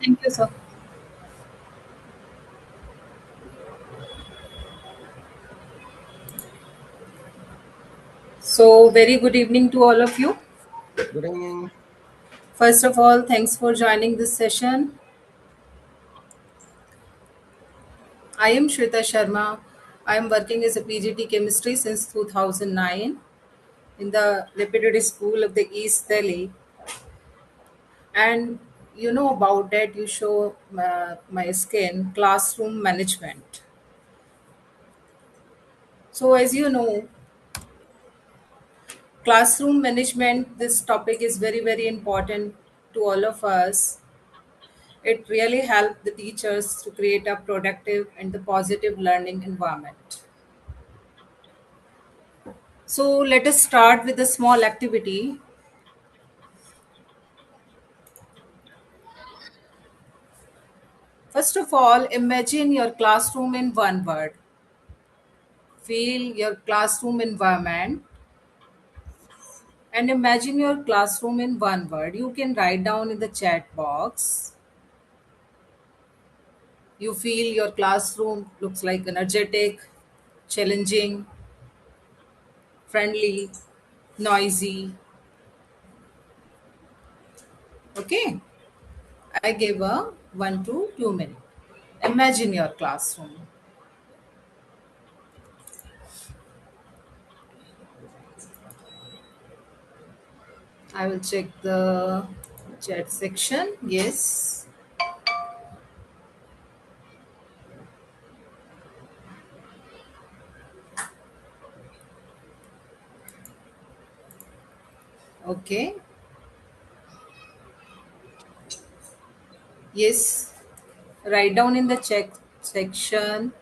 Thank you, sir. So, very good evening to all of you. Good evening. First of all, thanks for joining this session. I am Shweta Sharma. I am working as a PGT chemistry since 2009 in the Lepidity School of the East Delhi. And you know about that, you show my skin classroom management. So, as you know, classroom management, this topic is very, very important to all of us. It really helped the teachers to create a productive and the positive learning environment. So let us start with a small activity. First of all, imagine your classroom in one word. Feel your classroom environment and imagine your classroom in one word. You can write down in the chat box. You feel your classroom looks like energetic, challenging, friendly, noisy. Okay? I gave a 1 to 2 minutes. Imagine your classroom. I will check the chat section. Yes. Okay. Yes. Write down in the check section.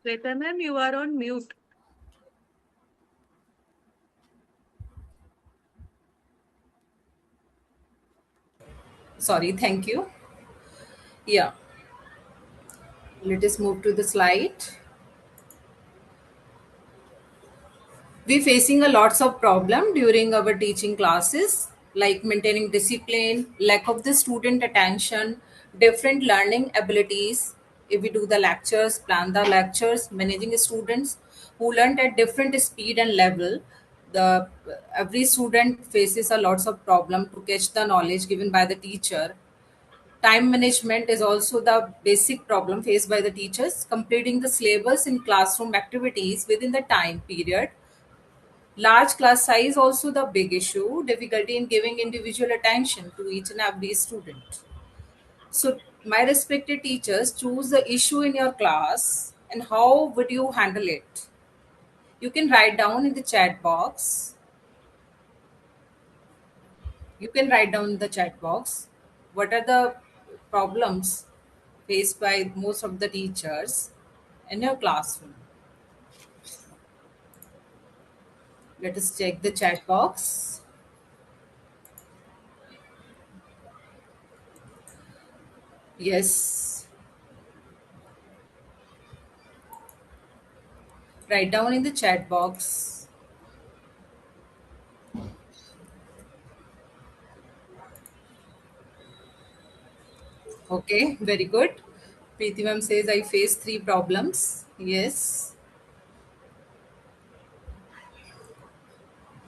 Shweta ma'am, you are on mute. Sorry, thank you. Yeah, let us move to the slide. We facing a lots of problem during our teaching classes, like maintaining discipline, lack of the student attention, different learning abilities. If we do the lectures, plan the lectures, managing students who learn at different speed and level, the every student faces a lots of problem to catch the knowledge given by the teacher. Time management is also the basic problem faced by the teachers. Completing the syllabus in classroom activities within the time period. Large class size also the big issue, difficulty in giving individual attention to each and every student. So my respected teachers, choose the issue in your class and how would you handle it? You can write down in the chat box. You can write down in the chat box what are the problems faced by most of the teachers in your classroom. Let us check the chat box. Yes, write down in the chat box. Okay, very good. Preeti ma'am says I face three problems. Yes.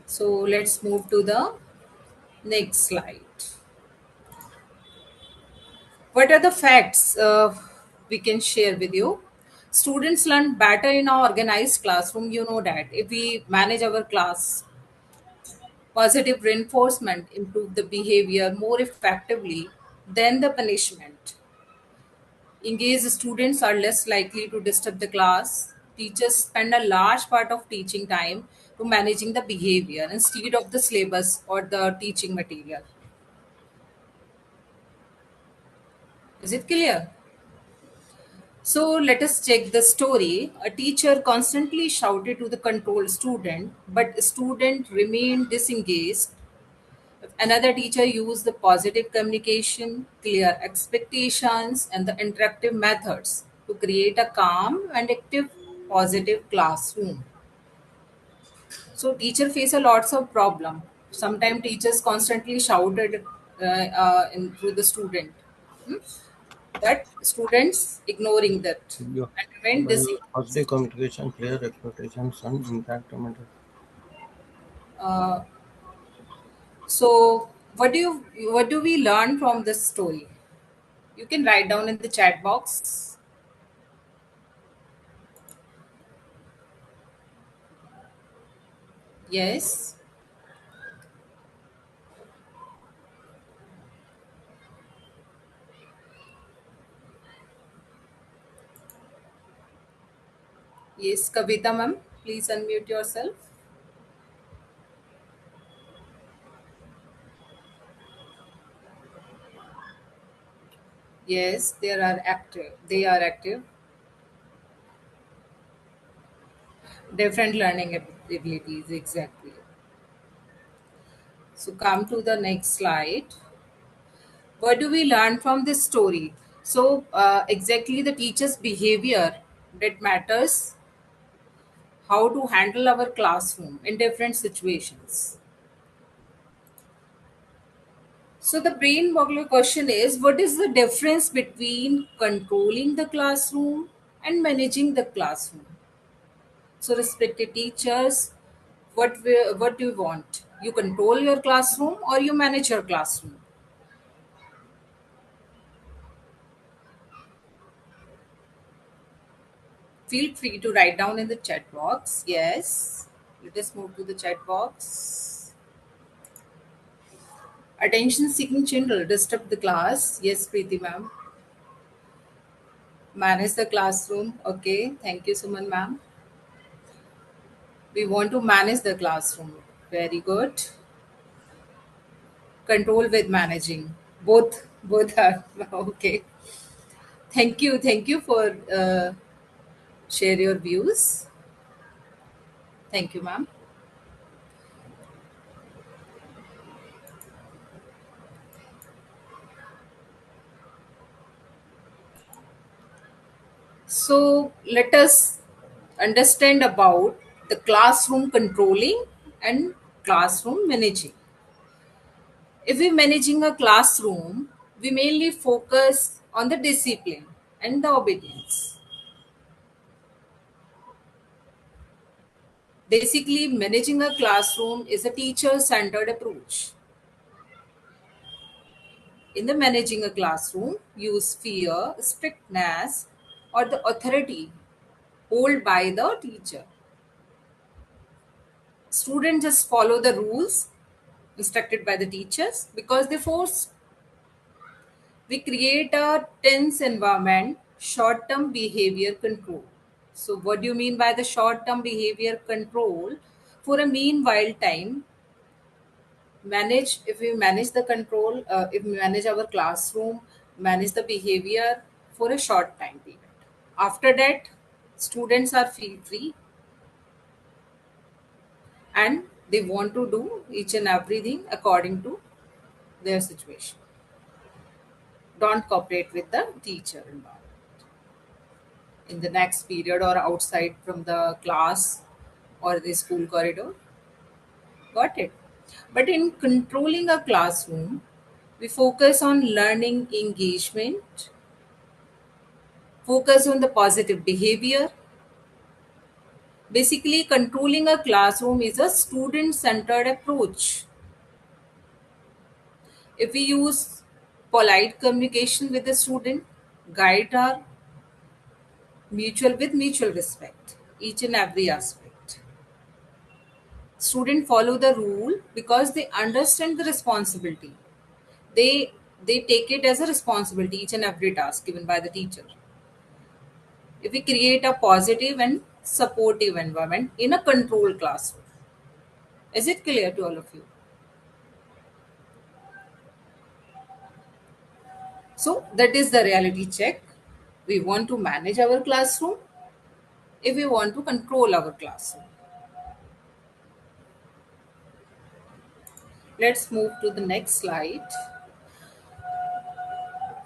So let's move to the next slide. What are the facts we can share with you? Students learn better in our organized classroom. You know that if we manage our class, positive reinforcement improve the behavior more effectively than the punishment. Engaged students are less likely to disturb the class. Teachers spend a large part of teaching time to managing the behavior instead of the syllabus or the teaching material. Is it clear? So let us check the story. A teacher constantly shouted to the controlled student, but student remained disengaged. Another teacher used the positive communication, clear expectations, and the interactive methods to create a calm and active positive classroom. So teacher face a lots of problem. Sometimes teachers constantly shouted through the student, hmm? That students ignoring that Yeah. and remain By disengaged. positive communication, clear expectations, and impact matter. Uh, so what do we learn from this story? You can write down in the chat box. Yes. Yes, Kavita ma'am, please unmute yourself. Yes, they are active. They are active. Different learning abilities, exactly. So come to the next slide. What do we learn from this story? So exactly the teacher's behavior that matters, how to handle our classroom in different situations. So the brain boggler question is, what is the difference between controlling the classroom and managing the classroom? So, respected teachers, what do you want? You control your classroom or you manage your classroom? Feel free to write down in the chat box. Yes. Let us move to the chat box. Attention seeking children disturb the class. Yes, Preeti ma'am. Manage the classroom. Okay. Thank you, Suman ma'am. We want to manage the classroom. Very good. Control with managing. Both are okay. Thank you for share your views. Thank you, ma'am. So let us understand about the classroom controlling and classroom managing. If we're managing a classroom, we mainly focus on the discipline and the obedience. Basically, managing a classroom is a teacher centered approach. In the managing a classroom, use fear, strictness, or the authority held by the teacher. Students just follow the rules instructed by the teachers because they force. We create a tense environment, short term behavior control. So, what do you mean by the short term behavior control? For a meanwhile time, manage if we manage the control, if we manage our classroom, manage the behavior for a short time period. After that, students are feel free and they want to do each and everything according to their situation. Don't cooperate with the teacher environment in the next period or outside from the class or the school corridor. Got it? But in controlling a classroom, we focus on learning engagement, focus on the positive behavior. Basically, controlling a classroom is a student centered approach. If we use polite communication with the student, guide our mutual respect, each and every aspect. Students follow the rule because they understand the responsibility. They take it as a responsibility, each and every task given by the teacher. If we create a positive and supportive environment in a controlled classroom. Is it clear to all of you? So that is the reality check. We want to manage our classroom if we want to control our classroom. Let's move to the next slide.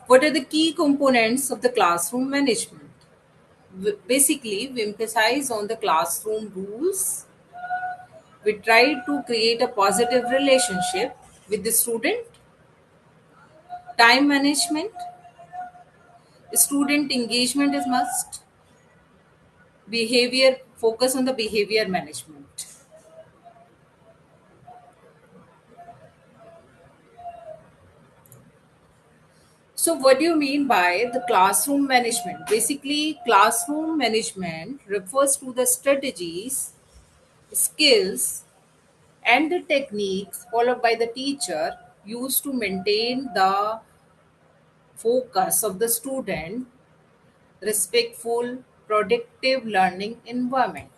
What are the key components of the classroom management? Basically, we emphasize on the classroom rules. We try to create a positive relationship with the student. Time management, student engagement is must. Behavior, focus on the behavior management. So, what do you mean by the classroom management? Basically, classroom management refers to the strategies, skills, and the techniques followed by the teacher used to maintain the focus of the student, respectful, productive learning environment.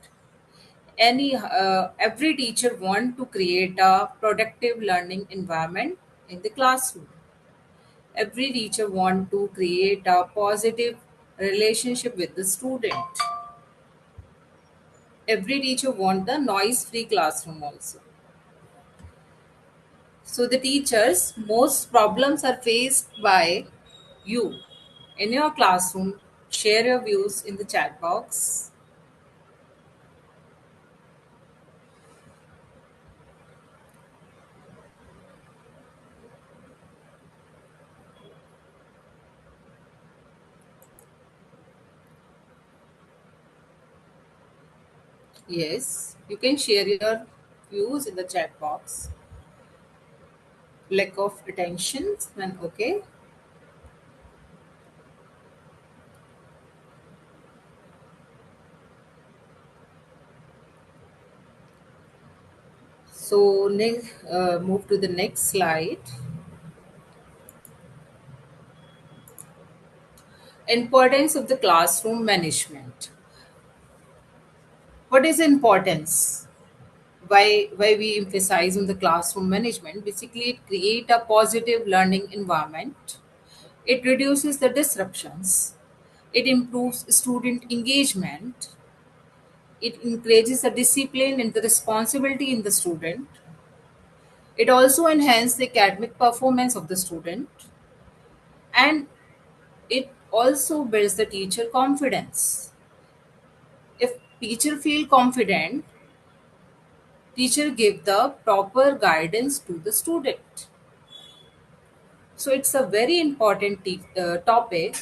Every teacher want to create a productive learning environment in the classroom. Every teacher want to create a positive relationship with the student. Every teacher want the noise free classroom also. So the teachers, most problems are faced by you in your classroom. Share your views in the chat box. Yes, you can share your views in the chat box. Lack of attention, when okay. So move to the next slide. Importance of the classroom management. What is the importance? Why we emphasize on the classroom management? Basically, it create a positive learning environment. It reduces the disruptions. It improves student engagement. It encourages the discipline and the responsibility in the student. It also enhances the academic performance of the student, and it also builds the teacher confidence. If teacher feel confident, teacher give the proper guidance to the student. So it's a very important topic.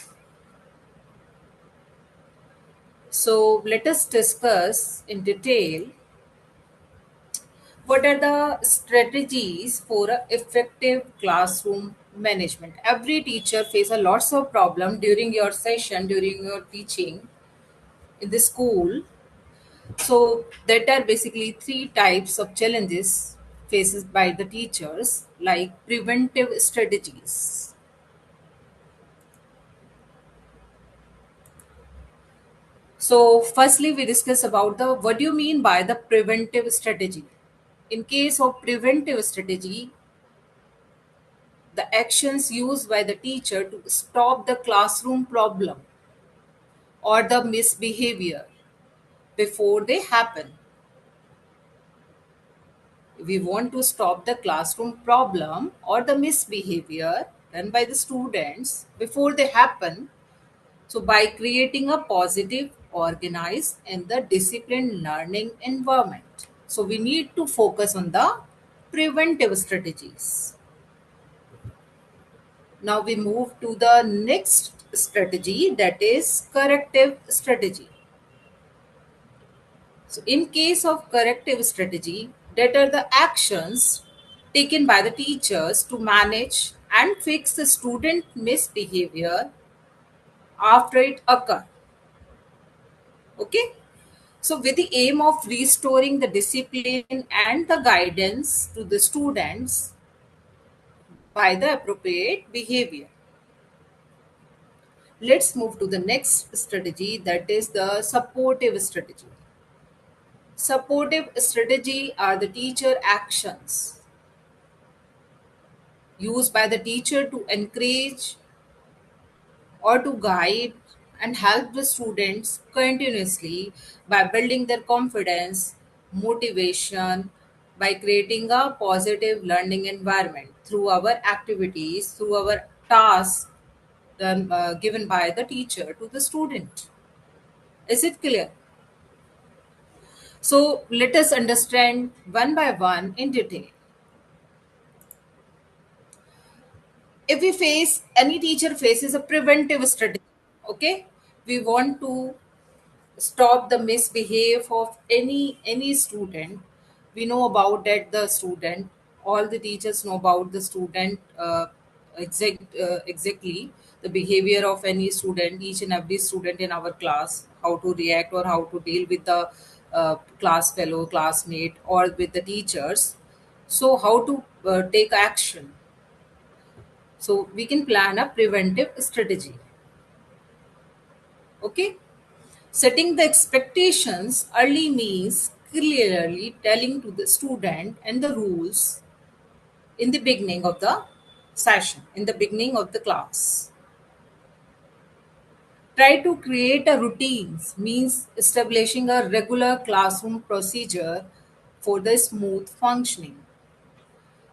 So let us discuss in detail what are the strategies for a effective classroom management. Every teacher face a lots of problem during your session, during your teaching in the school. So that are basically three types of challenges faces by the teachers, like preventive strategies. So firstly, we discuss about the what do you mean by the preventive strategy. In case of preventive strategy, the actions used by the teacher to stop the classroom problem or the misbehavior before they happen. We want to stop the classroom problem or the misbehavior done by the students before they happen. So, by creating a positive, organized, and the disciplined learning environment. So, we need to focus on the preventive strategies. Now, we move to the next strategy, that is corrective strategy. So, in case of corrective strategy, that are the actions taken by the teachers to manage and fix the student misbehavior after it occurs. Okay. So, with the aim of restoring the discipline and the guidance to the students by the appropriate behavior. Let's move to the next strategy, that is the supportive strategy. Supportive strategy are the teacher actions used by the teacher to encourage or to guide and help the students continuously by building their confidence, motivation, by creating a positive learning environment through our activities, through our tasks given by the teacher to the student. Is it clear? So let us understand one by one in detail. If we face any teacher faces a preventive strategy, okay, we want to stop the misbehave of any student. We know about that the student, all the teachers know about the student, exactly the behavior of any student, each and every student in our class, how to react or how to deal with the class fellow classmate or with the teachers. So how to take action. So we can plan a preventive strategy. Okay. Setting the expectations early means clearly telling to the student and the rules in the beginning of the session, in the beginning of the class. Try to create a routines means establishing a regular classroom procedure for the smooth functioning.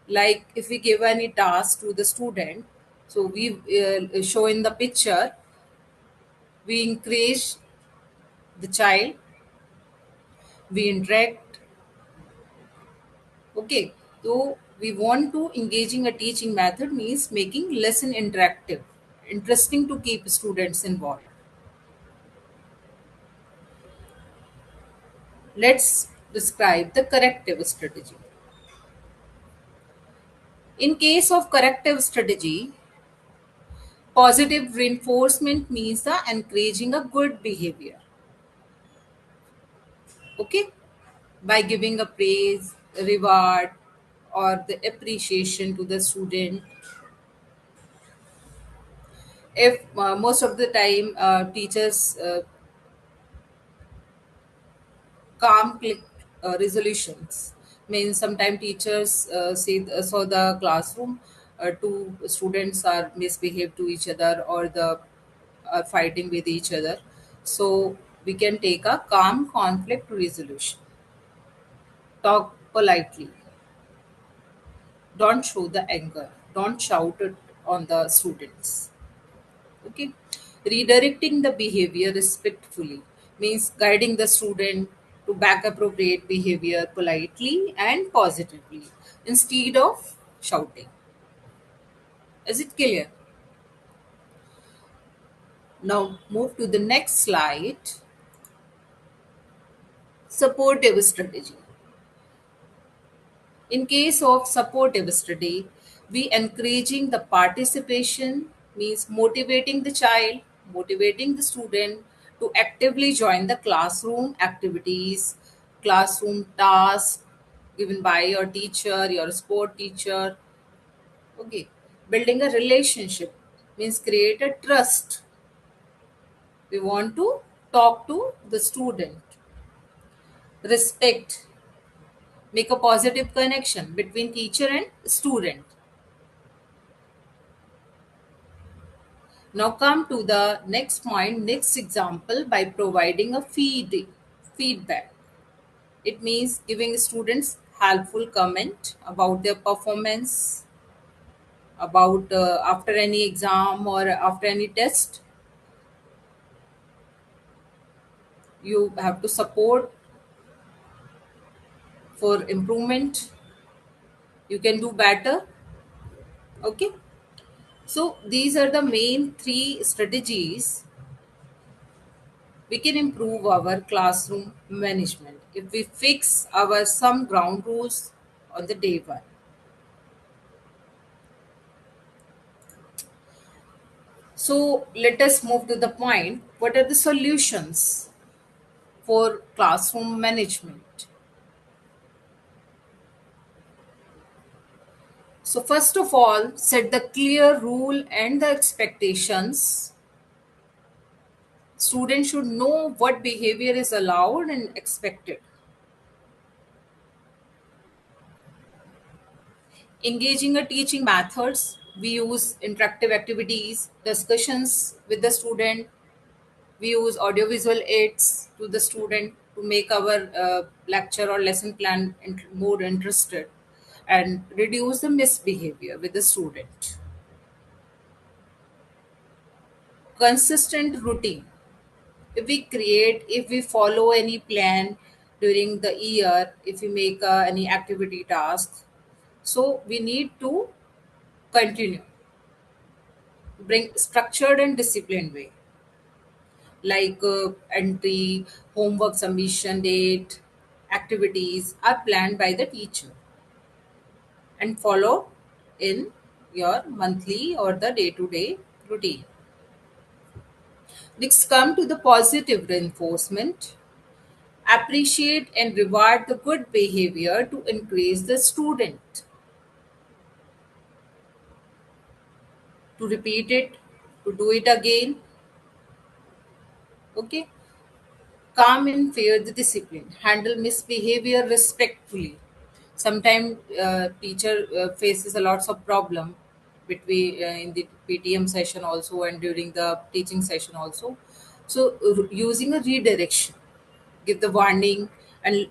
Like if we give any task to the student, so we show in the picture, we encourage the child, we interact. Okay, so we want to engaging a teaching method means making lesson interactive, interesting to keep students involved. Let's describe the corrective strategy. In case of corrective strategy, positive reinforcement means the encouraging a good behavior. Okay, by giving a praise, reward, or the appreciation to the student. If most of the time teachers calm click resolutions means sometimes teachers say so the classroom two students are misbehave to each other or the are fighting with each other. So we can take a calm conflict resolution. Talk politely. Don't show the anger. Don't shout it on the students. Okay. Redirecting the behavior respectfully means guiding the student to back appropriate behavior politely and positively instead of shouting. Is it clear? Now move to the next slide. Supportive strategy. In case of supportive study, we encouraging the participation means motivating the child, motivating the student to actively join the classroom activities, classroom tasks given by your teacher, your sport teacher. Okay. Building a relationship means create a trust. We want to talk to the student. Respect, make a positive connection between teacher and student. Now come to the next point, next example by providing a feedback. It means giving students helpful comment about their performance, about after any exam or after any test. You have to support for improvement. You can do better. Okay. So these are the main three strategies we can improve our classroom management if we fix our some ground rules on the day one. So let us move to the point. What are the solutions for classroom management? So first of all, set the clear rule and the expectations. Students should know what behavior is allowed and expected. Engaging a teaching methods, we use interactive activities, discussions with the student. We use audiovisual aids to the student to make our lecture or lesson plan more interested and reduce the misbehavior with the student. Consistent routine. If we follow any plan during the year, if we make any activity task, so we need to continue, bring structured and disciplined way like entry, homework submission date, activities are planned by the teacher and followed in your monthly or the day to day routine. Next, come to the positive reinforcement. Appreciate and reward the good behavior to increase the student to repeat it, to do it again. Okay. Calm and fair the discipline. Handle misbehavior respectfully. Sometimes teacher faces a lots of problem between in the PTM session also and during the teaching session also. So using a redirection, give the warning and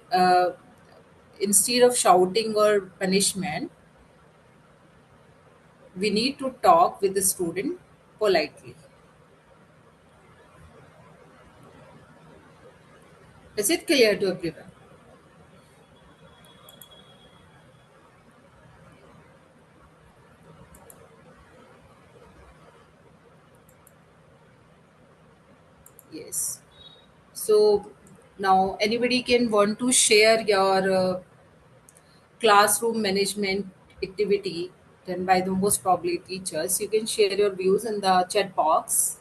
instead of shouting or punishment, we need to talk with the student politely. Is it clear to everyone? Yes. So now anybody can want to share your classroom management activity done by the most probably teachers. You can share your views in the chat box.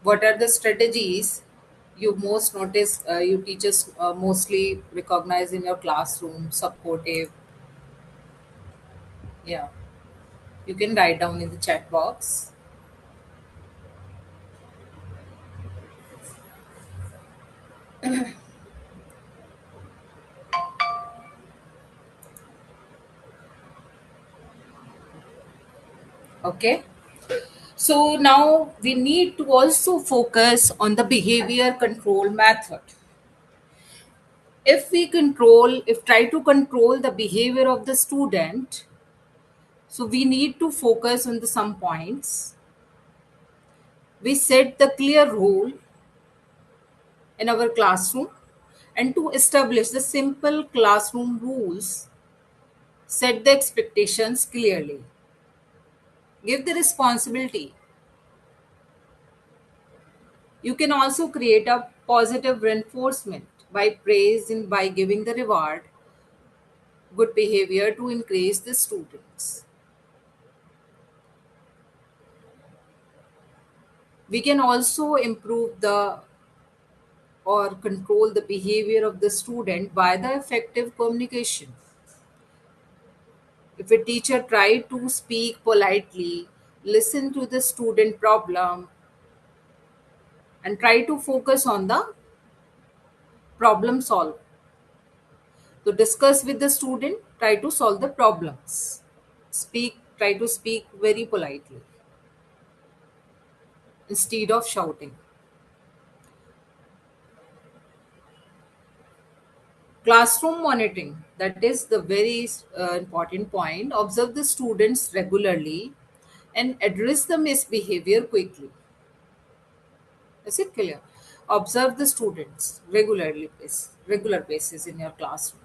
What are the strategies you most notice you teachers mostly recognize in your classroom? Supportive. Yeah. You can write down in the chat box. Okay. So now we need to also focus on the behavior control method. If try to control the behavior of the student, so we need to focus on the some points. We set the clear rule in our classroom, and to establish the simple classroom rules, set the expectations clearly, give the responsibility. You can also create a positive reinforcement by praise and by giving the reward good behavior to increase the students. We can also improve the or control the behavior of the student by the effective communication. If a teacher try to speak politely, listen to the student problem, and try to focus on the problem solve. To discuss with the student, try to solve the problems. Try to speak very politely instead of shouting. Classroom monitoring, that is the very important point. Observe the students regularly and address the misbehavior quickly. Is it clear? Observe the students regular basis in your classroom.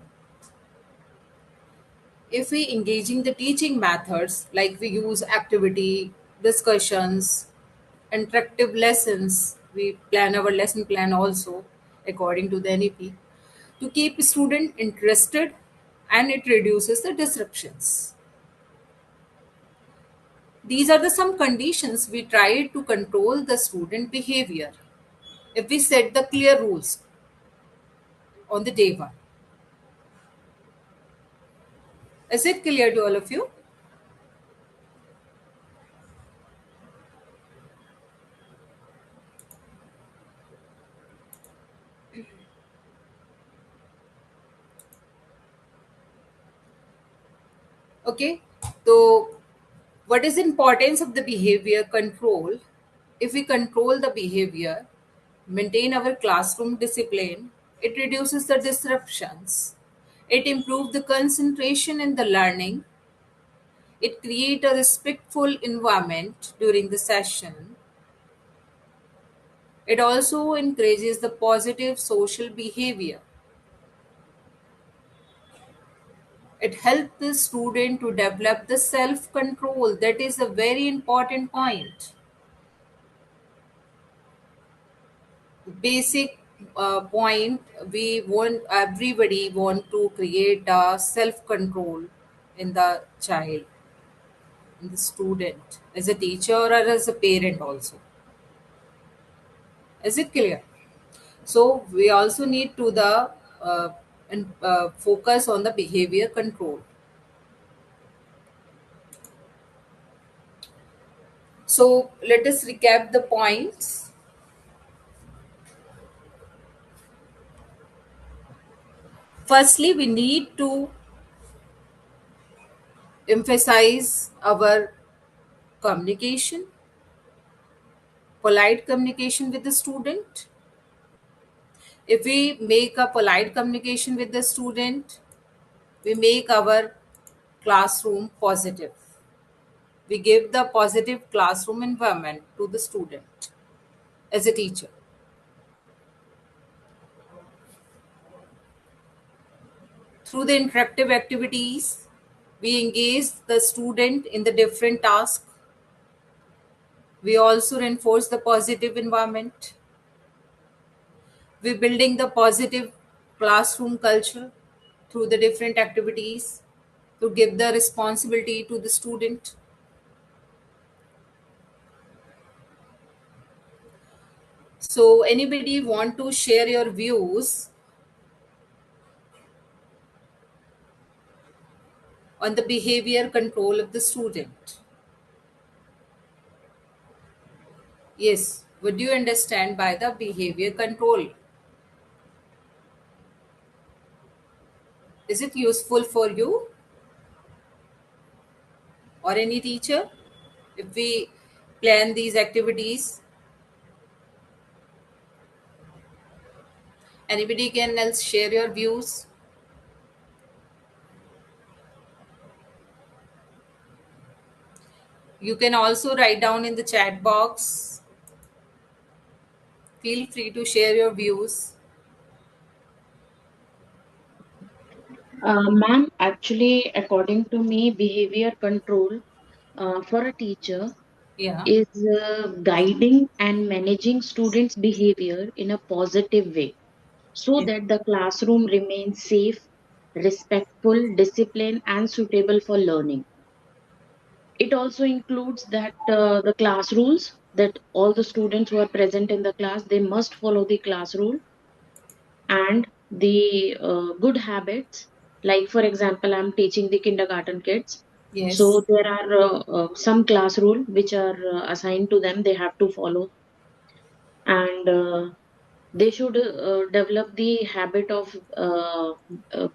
If we engaging the teaching methods, like we use activity, discussions, interactive lessons, we plan our lesson plan also according to the NEP to keep student interested, and it reduces the disruptions. These are the some conditions we try to control the student behavior if we set the clear rules on the day one. Is it clear to all of you? Okay. So what is the importance of the behavior control? If we control the behavior, maintain our classroom discipline, it reduces the disruptions, it improves the concentration in the learning, it creates a respectful environment during the session, it also encourages the positive social behavior, it helps the student to develop the self control. That is a very important point. Basic point, we want everybody want to create a self control in the child, in the student, as a teacher or as a parent also. Is it clear? So we also need to the focus on the behavior control. So let us recap the points. Firstly, we need to emphasize our communication, polite communication with the student. If we make a polite communication with the student, we make our classroom positive. We give the positive classroom environment to the student as a teacher. Through the interactive activities, we engage the student in the different tasks. We also reinforce the positive environment. We're building the positive classroom culture through the different activities to give the responsibility to the student. So anybody want to share your views on the behavior control of the student? Yes, what do you understand by the behavior control? Is it useful for you or any teacher? if we plan these activities? Anybody can else share your views? You can also write down in the chat box. Feel free to share your views. Ma'am, actually, according to me, behavior control for a teacher Yeah. is guiding and managing students' behavior in a positive way so Yes. that the classroom remains safe, respectful, disciplined, and suitable for learning. It also includes that the class rules, that all the students who are present in the class, they must follow the class rule, and the good habits. Like for example, I'm teaching the kindergarten kids, Yes. so there are some class rule which are assigned to them, they have to follow. And they should develop the habit of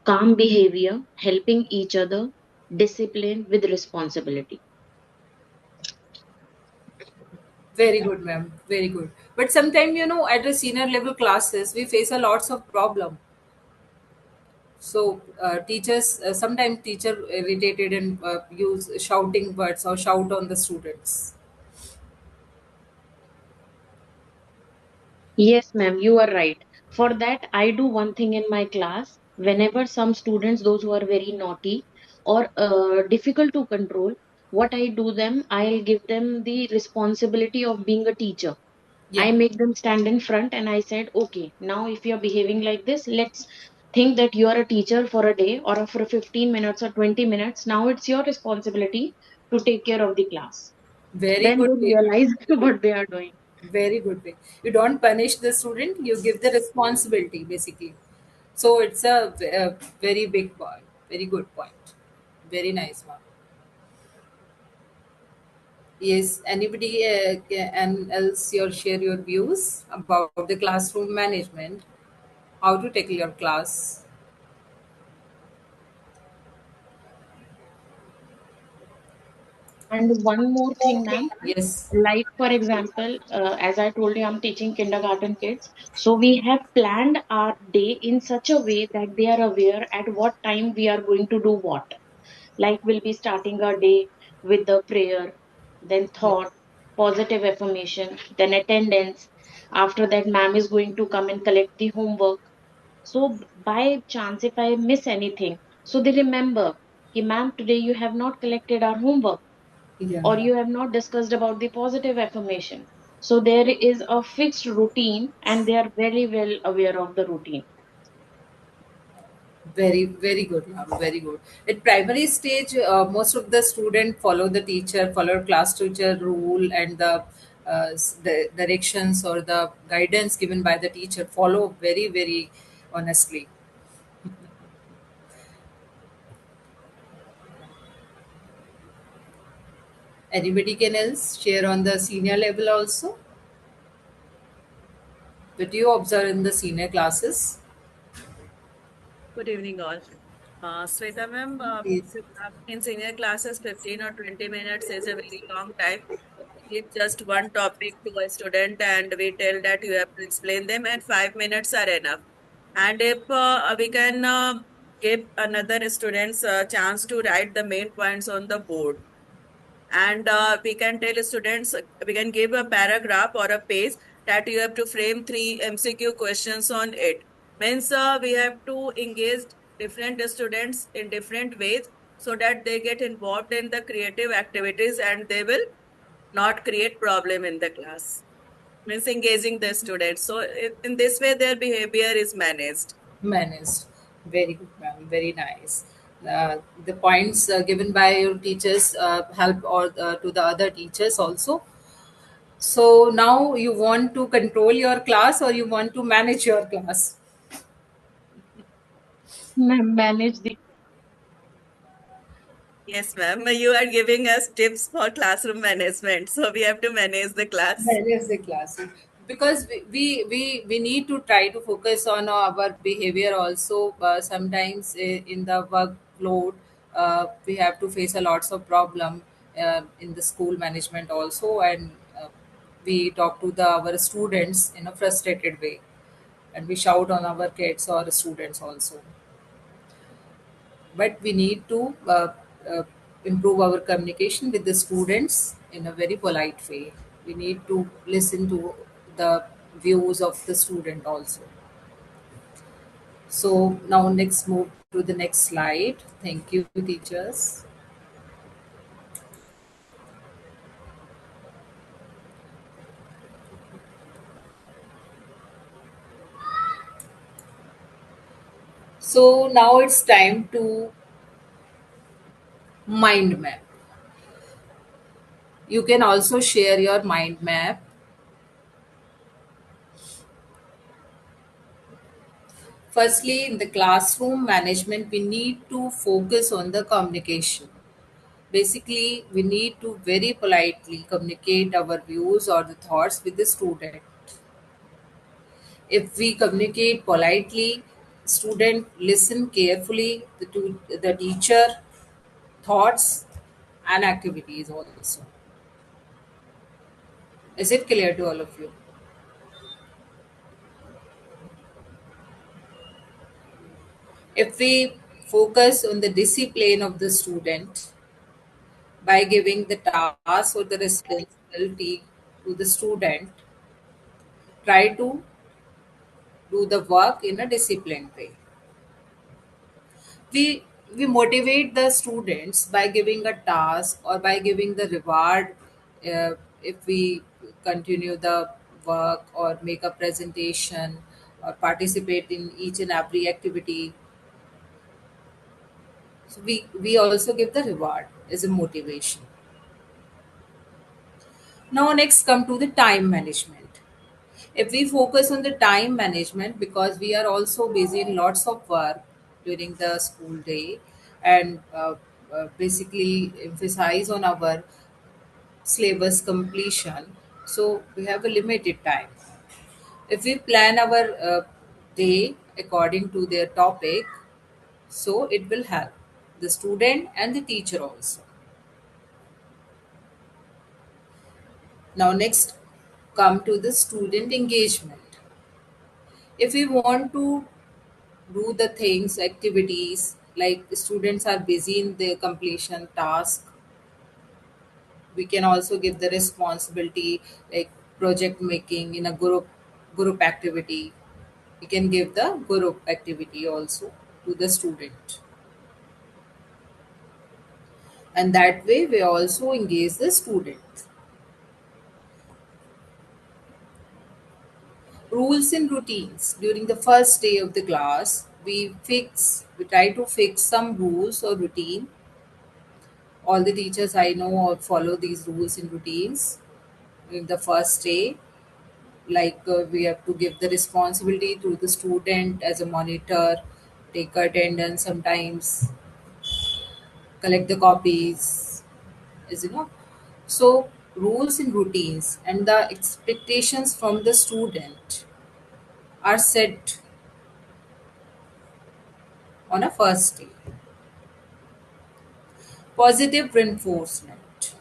calm behavior, helping each other, discipline with responsibility. Very good, ma'am. Very good. But sometimes, at the senior level classes, we face a lots of problem. So teachers, sometimes teacher irritated and use shouting words or shout on the students. Yes, ma'am, you are right. For that, I do one thing in my class. Whenever some students, those who are very naughty or difficult to control, what I do them, I'll give them the responsibility of being a teacher. I Yeah. make them stand in front and I said, okay, now if you're behaving like this, let's think that you are a teacher for a day or for 15 minutes or 20 minutes. Now it's your responsibility to take care of the class. Very Then good they way. realize what they are doing. Very good way. You don't punish the student, you give the responsibility basically. So it's a very big point. Very good point. Very nice one. Yes, anybody and else share your views about the classroom management, how to tackle your class. And one more thing, ma'am. Yes. Like, for example, as I told you, I'm teaching kindergarten kids. So we have planned our day in such a way that they are aware at what time we are going to do what. Like, we'll be starting our day with the prayer, then Yeah. thought, positive affirmation, then attendance. After that, ma'am is going to come and collect the homework. So, by chance, if I miss anything, so they remember, कि ma'am, today you have not collected our homework Yeah. or you have not discussed about the positive affirmation. So there is a fixed routine and they are very well aware of the routine. Very, very good, ma'am. Very good. At primary stage, most of the student follow the teacher, follow class teacher rule and the directions or the guidance given by the teacher. Follow very, very honestly. Anybody can else share on the senior level also. What do you observe in the senior classes? Good evening, all. Sweta ma'am, Yes. in senior classes, 15 or 20 minutes is a very long time. Give just one topic to a student and we tell that you have to explain them, and 5 minutes are enough. And if we can give another students a chance to write the main points on the board, and we can tell students, we can give a paragraph or a page that you have to frame three MCQ questions on it. Means we have to engage different students in different ways so that they get involved in the creative activities and they will not create problem in the class. Means engaging the students. So in this way their behavior is managed. Managed. Very good, ma'am. Very nice. The points given by your teachers help or to the other teachers also. So now you want to control your class or you want to manage your class? Manage the. Yes, ma'am. You are giving us tips for classroom management. So we have to manage the class. Manage the class because we need to try to focus on our behavior also. Sometimes in the workload, we have to face a lots of problem. in the school management also, and we talk to our students in a frustrated way, and we shout on our kids or students also. But we need to uh, improve our communication with the students in a very polite way. We need to listen to the views of the student also. So now next move to the next slide. Thank you, teachers. So now it's time to mind map. You can also share your mind map. Firstly, in the classroom management, we need to focus on the communication. Basically, we need to very politely communicate our views or the thoughts with the student. If we communicate politely, student listen carefully to the teacher thoughts and activities also. Is it clear to all of you? If we focus on the discipline of the student by giving the task or the responsibility to the student, try to do the work in a disciplined way. We motivate the students by giving a task or by giving the reward, if we continue the work or make a presentation or participate in each and every activity. So we also give the reward as a motivation. Now next come to the time management. If we focus on the time management, because we are also busy in lots of work during the school day, and basically emphasize on our syllabus completion, so we have a limited time. If we plan our day according to their topic, so it will help the student and the teacher also. Now next come to the student engagement. If we want to do the things, activities, like students are busy in their completion task, we can also give the responsibility like project making in a group activity. We can give the group activity also to the student, and that way we also engage the student. Rules and routines. During the first day of the class, we try to fix some rules or routine. All the teachers I know all follow these rules and routines in the first day. Like we have to give the responsibility to the student as a monitor, take attendance sometimes, collect the copies, as you know. So rules and routines and the expectations from the student are set on a first day. Positive reinforcement.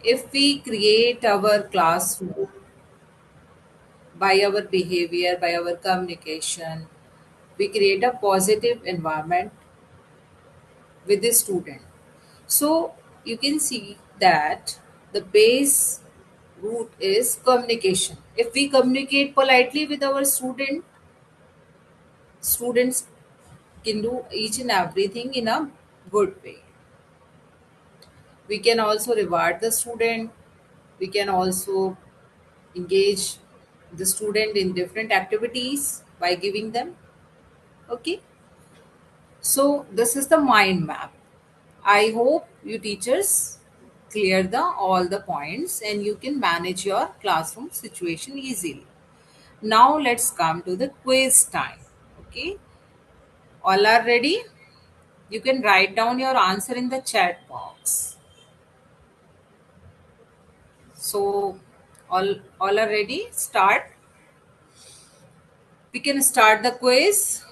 If we create our classroom by our behavior, by our communication, we create a positive environment with the student. So you can see that the base root is communication. If we communicate politely with our students can do each and everything in a good way. We can also reward the student. We can also engage the student in different activities by giving them. Okay. So this is the mind map. I hope you teachers clear the all the points and you can manage your classroom situation easily. Now let's come to the quiz time. Okay, all are ready? You can write down your answer in the chat box. So all are ready? Start. We can start the quiz.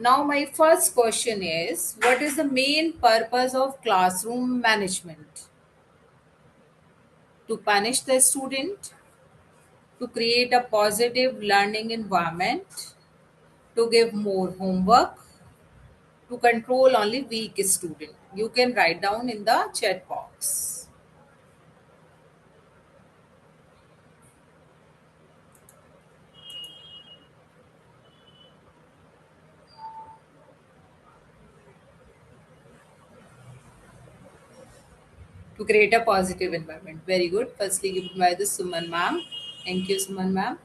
Now, my first question is, what is the main purpose of classroom management? To punish the student, to create a positive learning environment, to give more homework, to control only weak student. You can write down in the chat box. To create a positive environment. Very good. Firstly given by the Suman ma'am. Thank you, Suman ma'am.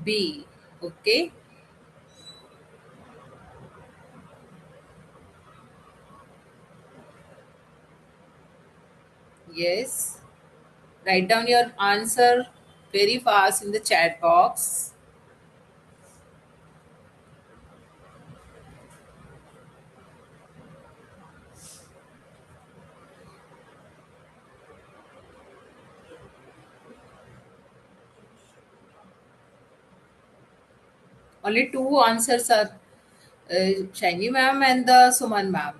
B. Okay. Yes. Write down your answer very fast in the chat box. Only two answers are Shiny ma'am and the Suman ma'am.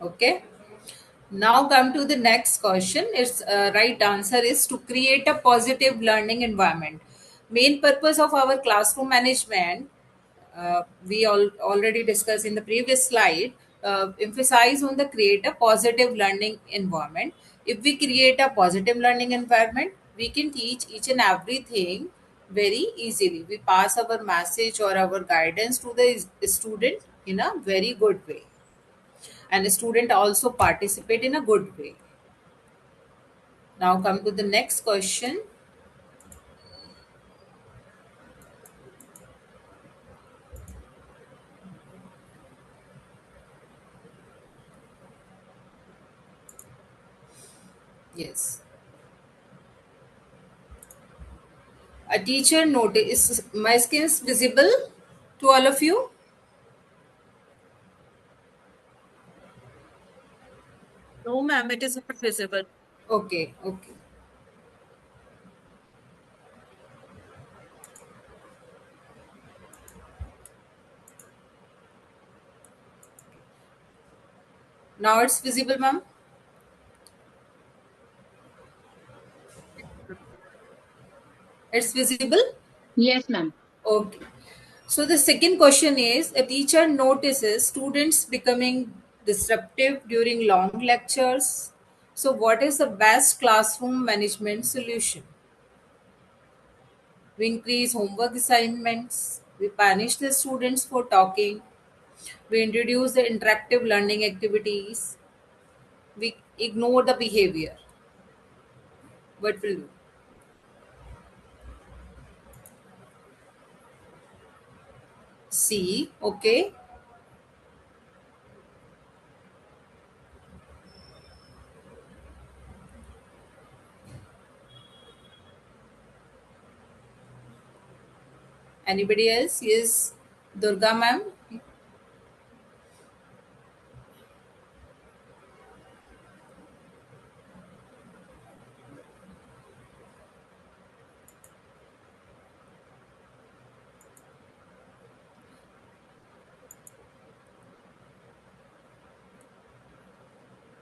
Okay. Now come to the next question. Its right answer is to create a positive learning environment. Main purpose of our classroom management, we already discussed in the previous slide, emphasize on the create a positive learning environment. If we create a positive learning environment, we can teach each and everything very easily. We pass our message or our guidance to the student in a very good way, and the student also participate in a good way. Now come to the next question. Yes. A teacher notice, is my skin is visible to all of you? No, ma'am, it is not visible. Okay, okay. Now it's visible, ma'am? It's visible? Yes, ma'am. Okay. So the second question is, a teacher notices students becoming disruptive during long lectures. So what is the best classroom management solution? We increase homework assignments, we punish the students for talking, we introduce the interactive learning activities, we ignore the behavior. What will do? C. Okay. Anybody else? Yes. Durga ma'am.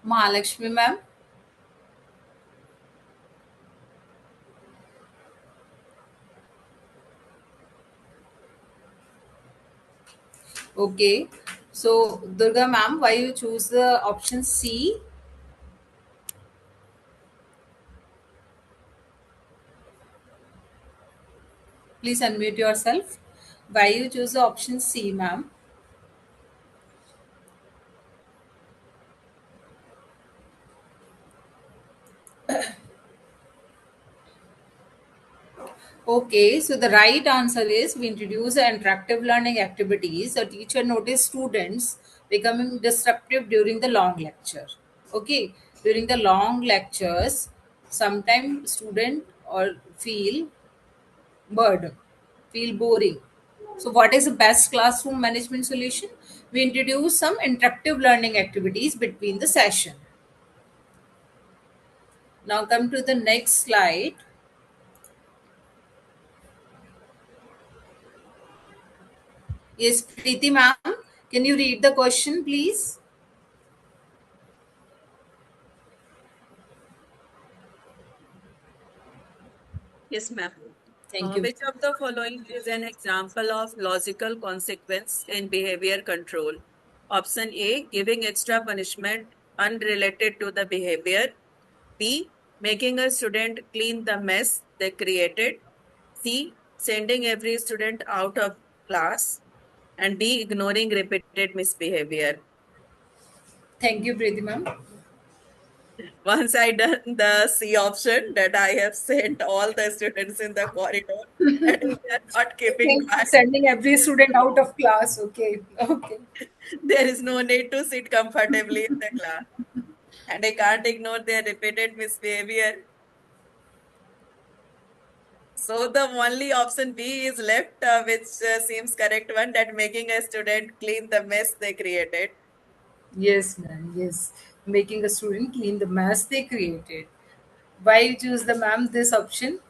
Mahalakshmi ma'am. Okay. So Durga ma'am, why you choose the option C? Please unmute yourself. Why you choose the option C, ma'am? Okay, so the right answer is we introduce the interactive learning activities. A teacher noticed students becoming disruptive during the long lecture. Okay, during the long lectures, sometimes student or feel burden, feel boring. So, what is the best classroom management solution? We introduce some interactive learning activities between the session. Now come to the next slide. Yes, Preeti ma'am, can you read the question, please? Yes, ma'am. Thank you. Which of the following is an example of logical consequence in behavior control? Option A, giving extra punishment unrelated to the behavior. B, making a student clean the mess they created. C, sending every student out of class. And D, ignoring repeated misbehavior. Thank you, Preeti ma'am. Once I done the C option, that I have sent all the students in the corridor and if they are not keeping Okay, quiet, sending every student out of class. Okay, okay. there is no need to sit comfortably in the class. And I can't ignore their repeated misbehavior. So the only option B is left, which seems correct one, that making a student clean the mess they created. Yes, ma'am. Yes, making a student clean the mess they created. Why you choose the ma'am this option?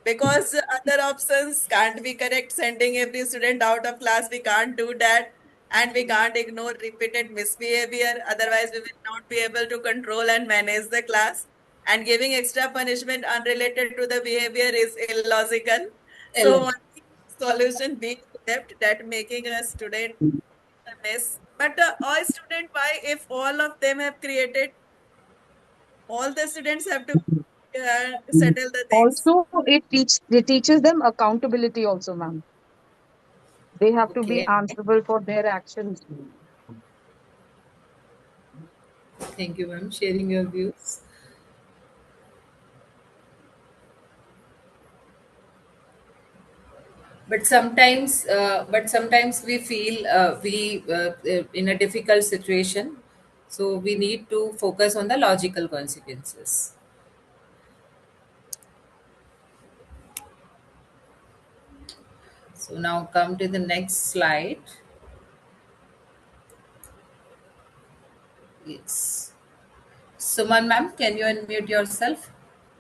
Because other options can't be correct. Sending every student out of class, we can't do that. And we can't ignore repeated misbehavior. Otherwise, we will not be able to control and manage the class. And giving extra punishment unrelated to the behavior is illogical. So, Ellen. one solution being left, that making a student a mess. But all student, why if all of them have created, all the students have to settle the things. Also, it teaches them accountability also, ma'am. They have to be Okay. answerable for their actions. Thank you, ma'am, sharing your views. But sometimes we feel we in a difficult situation, so we need to focus on the logical consequences. So now come to the next slide. Yes. Suman ma'am, can you unmute yourself?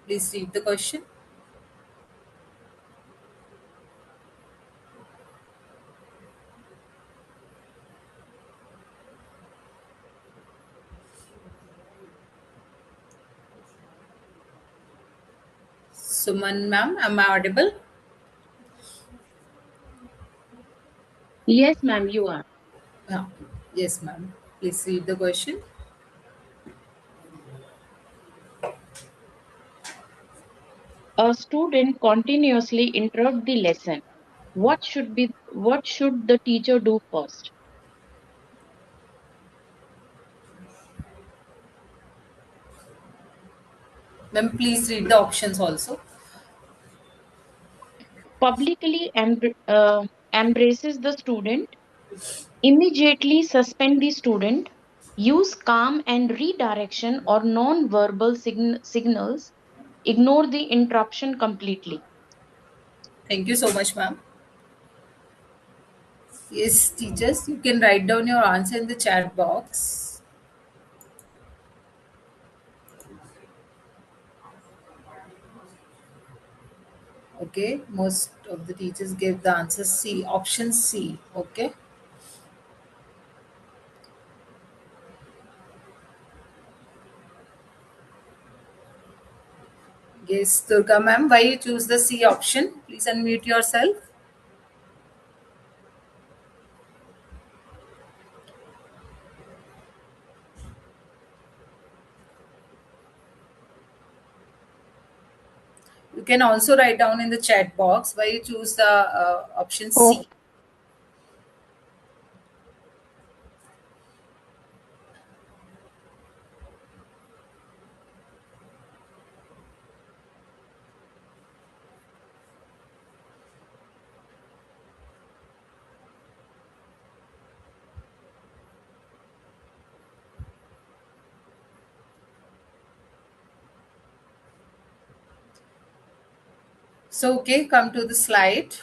Please read the question. Suman ma'am, am I audible? Yes, ma'am, you are. Yeah. Yes, ma'am. Please read the question. A student continuously interrupt the lesson. What should the teacher do first? Ma'am, please read the options also. Publicly embraces the student, immediately suspend the student, use calm and redirection or non-verbal signals, ignore the interruption completely. Thank you so much, ma'am. Yes, teachers, you can write down your answer in the chat box. Okay, most of the teachers gave the answer C, option C. Okay. Yes, Durga ma'am, why you choose the C option? Please unmute yourself. You can also write down in the chat box why you choose the option Oh, C. So, okay, come to the slide.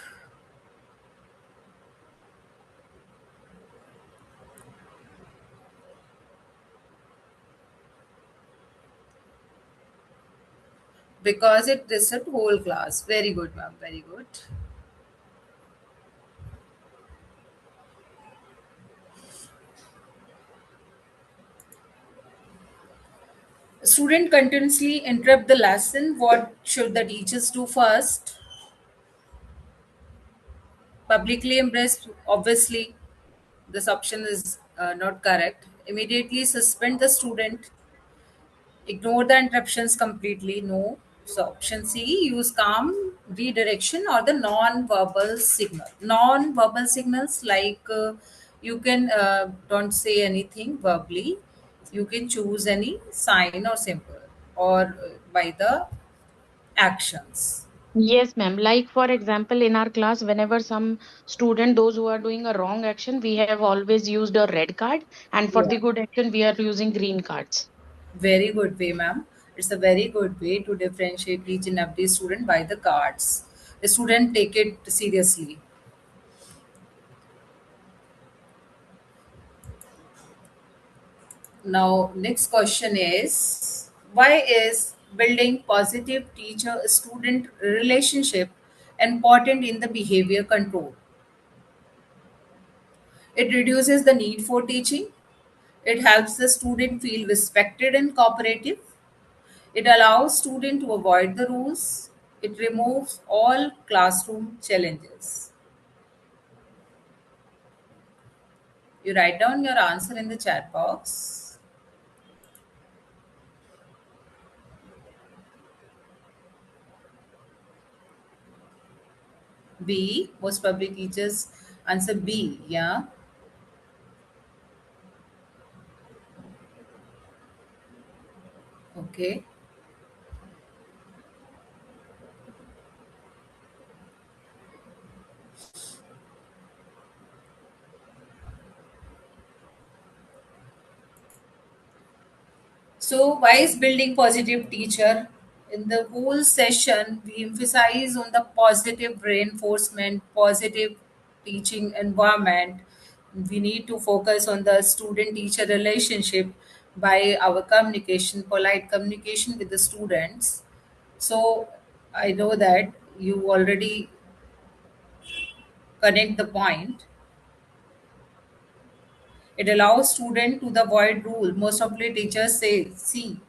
Because it disrupt whole class. Very good, ma'am. Very good. Student continuously interrupt the lesson. What should the teachers do first? Publicly embrace, obviously, this option is not correct. Immediately suspend the student. Ignore the interruptions completely. No. So option C, use calm redirection or the non-verbal signal. Non-verbal signals like you can don't say anything verbally. You can choose any sign or symbol or by the actions. Yes, ma'am. Like for example, in our class, whenever some student, those who are doing a wrong action, we have always used a red card, and for Yeah. the good action, we are using green cards. Very good way, ma'am. It's a very good way to differentiate each and every student by the cards. The student take it seriously. Now, next question is why is building positive teacher student relationship important in the behavior control? It reduces the need for teaching, it helps the student feel respected and cooperative, it allows student to avoid the rules, it removes all classroom challenges. You write down your answer in the chat box. B, most public teachers answer B, yeah. Okay. So, why is building positive teacher? In the whole session, we emphasize on the positive reinforcement, positive teaching environment. We need to focus on the student-teacher relationship by our communication, polite communication with the students. So, I know that you already connect the point. It allows student to the avoid rule. Most of the teachers say, see,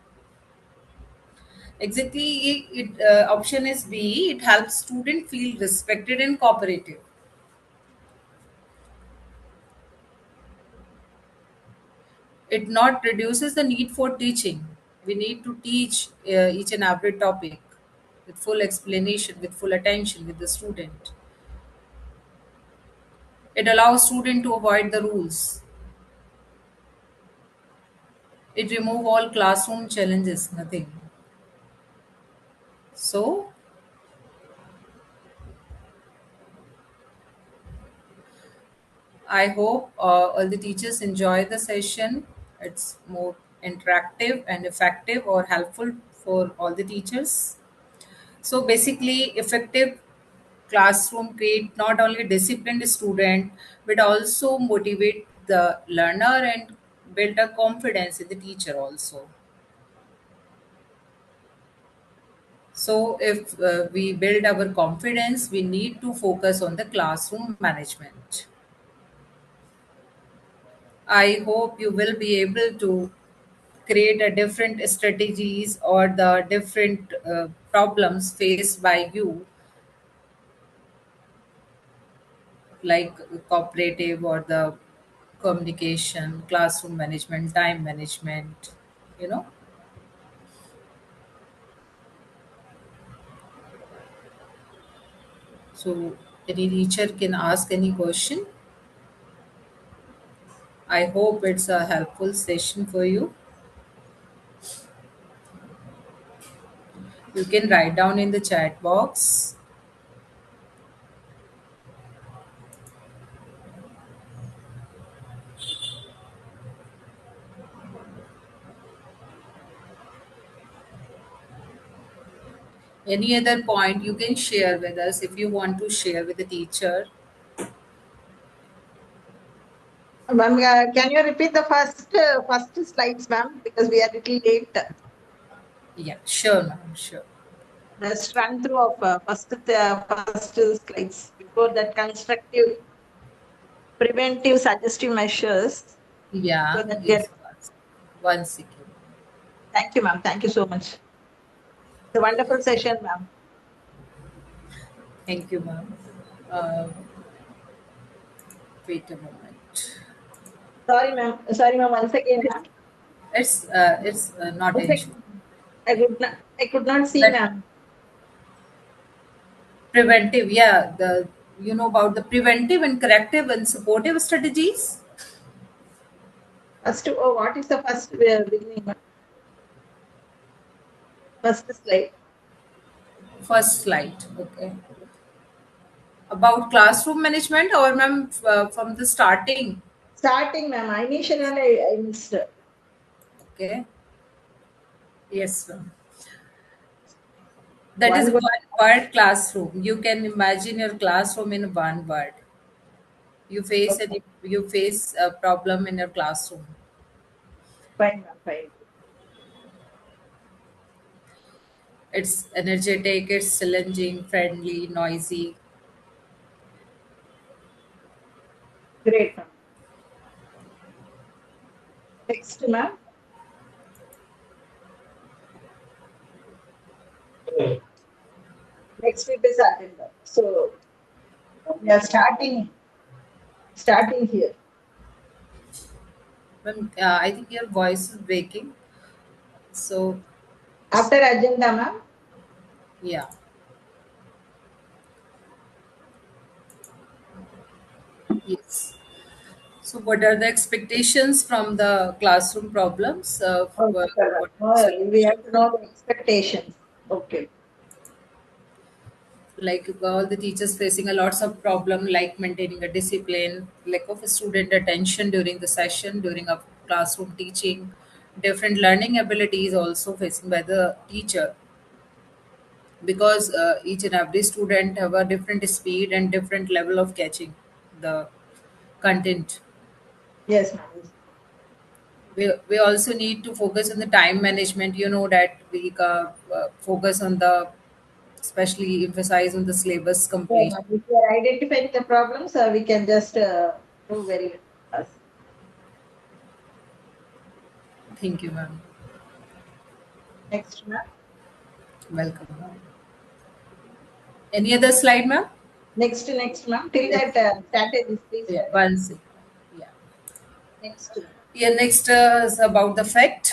exactly, option is B. It helps student feel respected and cooperative. It not reduces the need for teaching. We need to teach each and every topic with full explanation, with full attention with the student. It allows student to avoid the rules. It remove all classroom challenges. Nothing. So I hope all the teachers enjoy the session. It's more interactive and effective or helpful for all the teachers. So basically, effective classroom create not only disciplined student but also motivate the learner and build a confidence in the teacher also. So if we build our confidence, we need to focus on the classroom management. I hope you will be able to create a different strategies or the different problems faced by you, like cooperative or the communication, classroom management, time management, you know. So any teacher can ask any question. I hope it's a helpful session for you. You can write down in the chat box. Any other point you can share with us if you want to share with the teacher. Ma'am, can you repeat the first slides, ma'am? Because we are little late. Yeah, sure, ma'am, sure. Just run through of first slides. Before that, constructive, preventive, suggestive measures. Yeah, So that yes. get. One second. Thank you, ma'am. Thank you so much. It's a wonderful session, ma'am. Thank you, ma'am. Uh, Wait a moment. Sorry, ma'am. Sorry, ma'am. Once again, ma'am. It's not Once an issue. again. I could not see, That ma'am. preventive, yeah, the you know about the preventive and corrective and supportive strategies. First, what is the first beginning, ma'am? First slide. First slide, okay. About classroom management, or ma'am, from the starting, Starting, ma'am. Initially, I missed. okay. Yes, ma'am. That is One word. one word classroom. You can imagine your classroom in one word. You face a problem in your classroom. Fine, ma'am. Fine. It's energetic, it's challenging, friendly, noisy. Great, ma'am. Next, ma'am. Next week is agenda. So we are starting here. Ma'am, I think your voice is breaking. So, After agenda, ma'am. yeah. Yes. So, what are the expectations from the classroom problems? Okay, sir. What We solution? have to know the expectations. Okay. Like all the teachers facing a lots of problem, like maintaining a discipline, lack of student attention during the session, during a classroom teaching, different learning abilities also facing by the teacher, because each and every student have a different speed and different level of catching the content. Yes, ma'am. We also need to focus on the time management, that we focus on the, especially emphasize on the syllabus Yeah, completion. ma'am. If we are identifying the problems, we can just do very fast. Thank you, ma'am. Next, ma'am. Welcome, ma'am. Any other slide, ma'am? Next, ma'am. Till Yes. that strategies, please. Yeah, one second. Yeah. Next. Yeah, next is about the fact.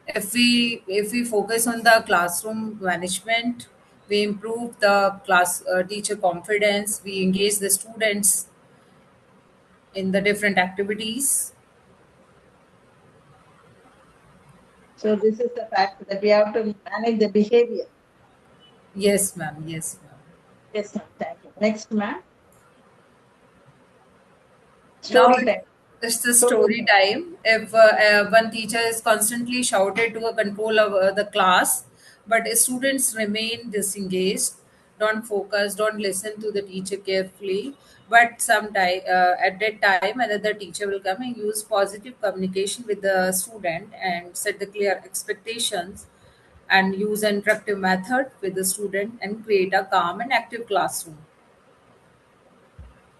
If we focus on the classroom management, we improve the class teacher confidence, we engage the students in the different activities. So this is the fact that we have to manage the behavior. Yes, ma'am. Yes, ma'am. Yes, ma'am. Thank you. Next, ma'am. Now Story time. it's the Story story time. time. If one teacher is constantly shouted to a control of the class, but students remain disengaged, don't focus, don't listen to the teacher carefully. But sometime at that time, another teacher will come and use positive communication with the student and set the clear expectations and use an interactive method with the student and create a calm and active classroom.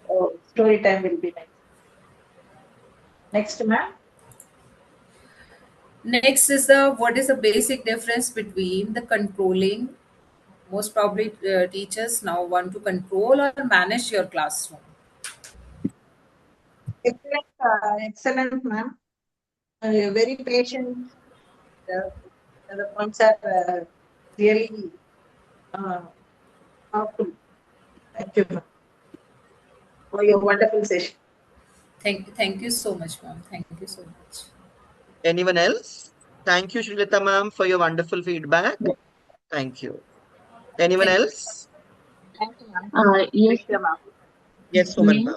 Oh, story time will be next. Next, ma'am. Next is the what is the basic difference between the controlling. Most probably, teachers now want to control or manage your classroom. Excellent, ma'am. You're very patient. The, the points are really uh, powerful. Thank you, ma'am, for your wonderful session. Thank you so much, ma'am. Thank you so much. Anyone else? Thank you, Srilata ma'am, for your wonderful feedback. Thank you. Anyone Thank, else? Thank you, ma'am. Yes, Thank you, ma'am. Yes, Suman ma'am. ma'am.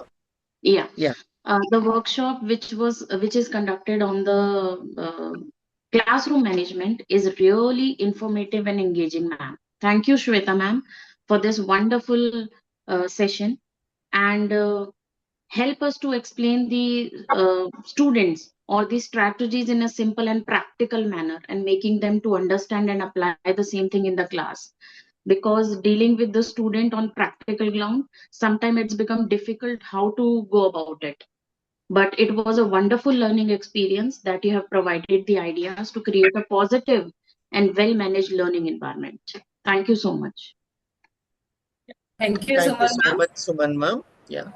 Yeah. Yeah. The workshop which is conducted on the classroom management is really informative and engaging, ma'am. Thank you, Shweta ma'am, for this wonderful session and help us to explain the students all these strategies in a simple and practical manner and making them to understand and apply the same thing in the class. Because dealing with the student on practical ground, sometimes it's become difficult how to go about it. But it was a wonderful learning experience that you have provided the ideas to create a positive and well-managed learning environment. Thank you so much. Thank you so Thank you much, so ma'am. much, Suman ma'am. Yeah.